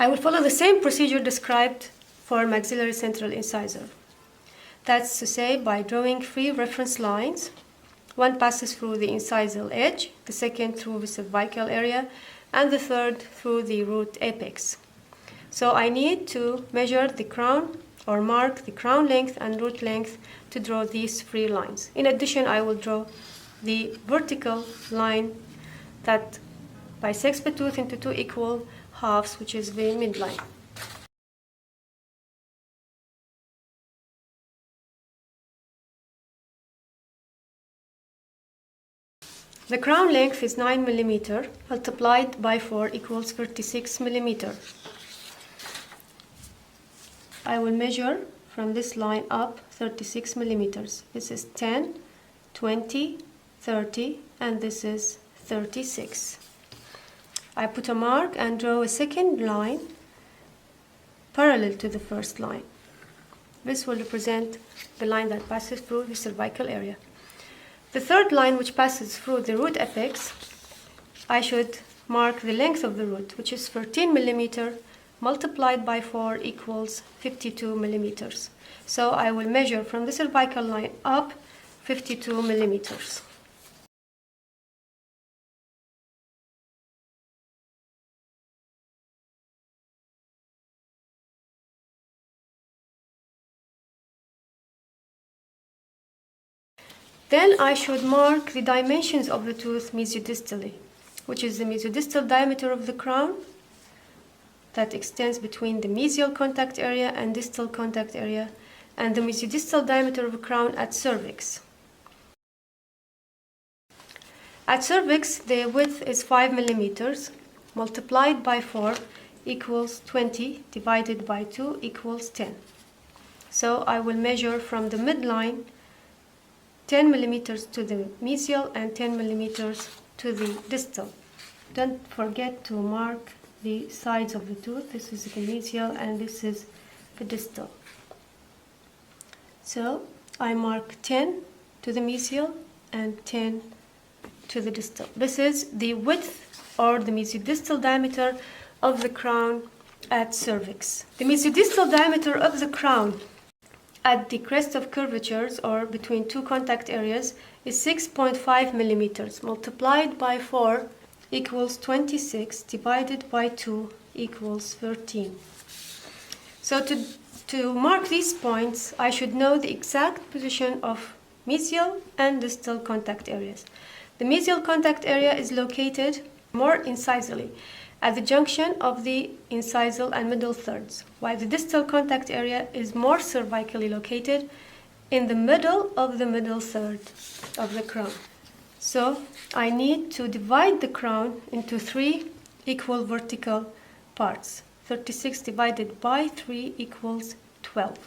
I will follow the same procedure described for maxillary central incisor. That's to say, by drawing 3 reference lines. One passes through the incisal edge, the second through the cervical area, and the third through the root apex. So I need to measure the crown or mark the crown length and root length to draw these 3 lines. In addition, I will draw the vertical line that bisects the tooth into 2 equal halves, which is the midline. The crown length is 9 mm multiplied by 4 equals 36 mm. I will measure from this line up 36 mm. This is 10, 20, 30, and this is 36. I put a mark and draw a second line parallel to the first line. This will represent the line that passes through the cervical area. The third line, which passes through the root apex, I should mark the length of the root, which is 13 mm multiplied by 4 equals 52 mm. So I will measure from the cervical line up 52 mm. Then I should mark the dimensions of the tooth mesidistally, which is the mesodistal diameter of the crown that extends between the mesial contact area and distal contact area, and the mesodistal diameter of the crown at cervix. At cervix, the width is 5 mm multiplied by 4 equals 20 divided by 2 equals 10. So I will measure from the midline 10 mm to the mesial and 10 mm to the distal. Don't forget to mark the sides of the tooth. This is the mesial and this is the distal. So I mark 10 to the mesial and 10 to the distal. This is the width or the mesodistal diameter of the crown at cervix. The mesodistal diameter of the crown at the crest of curvatures or between 2 contact areas is 6.5 mm multiplied by 4 equals 26 divided by 2 equals 13. So to mark these points, I should know the exact position of mesial and distal contact areas. The mesial contact area is located more incisally at the junction of the incisal and middle thirds, while the distal contact area is more cervically located in the middle of the middle third of the crown. So I need to divide the crown into 3 equal vertical parts. 36 divided by 3 equals 12.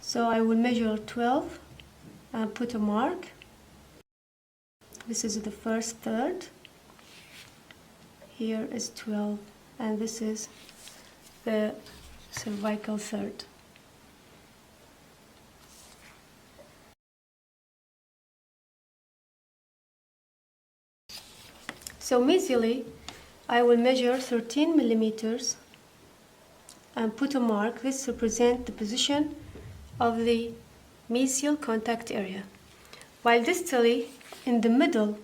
So I will measure 12 and put a mark. This is the first third. Here is 12, and this is the cervical third. So mesially, I will measure 13 mm and put a mark. This represents the position of the mesial contact area. While distally, in the middle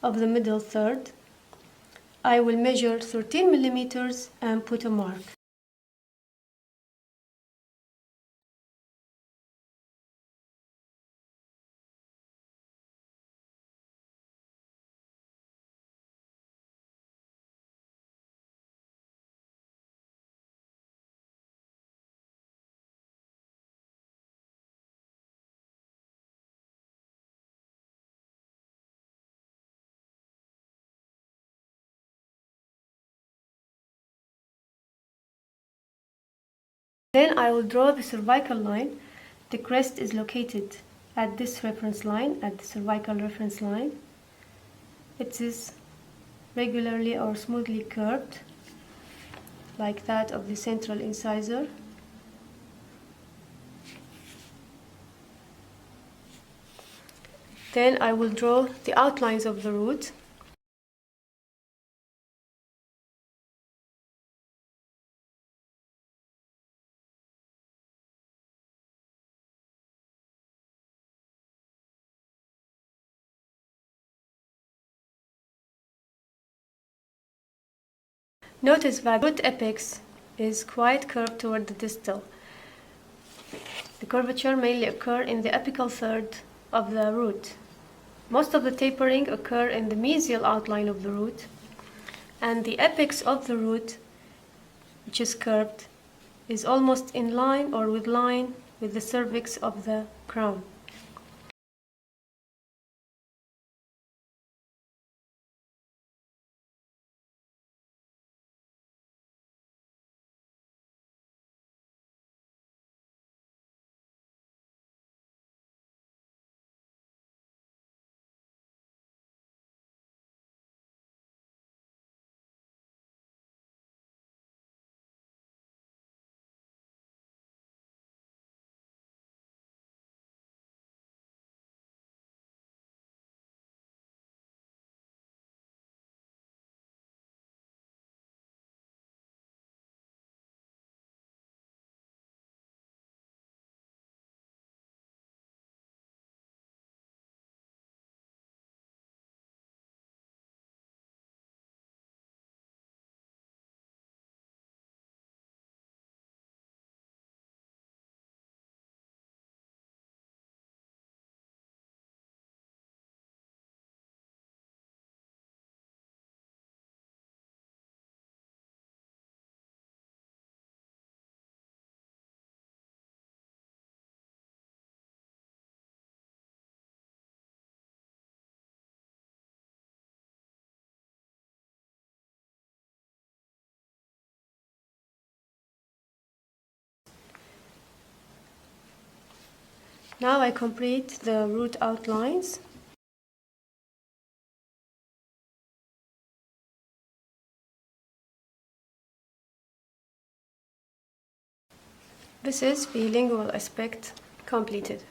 of the middle third, I will measure 13 mm and put a mark. Then I will draw the cervical line. The crest is located at this reference line, at the cervical reference line. It is regularly or smoothly curved, like that of the central incisor. Then I will draw the outlines of the root. Notice that root apex is quite curved toward the distal. The curvature mainly occur in the apical third of the root. Most of the tapering occur in the mesial outline of the root, and the apex of the root, which is curved, is almost in line or with line with the cervix of the crown. Now I complete the root outlines. This is the lingual aspect completed.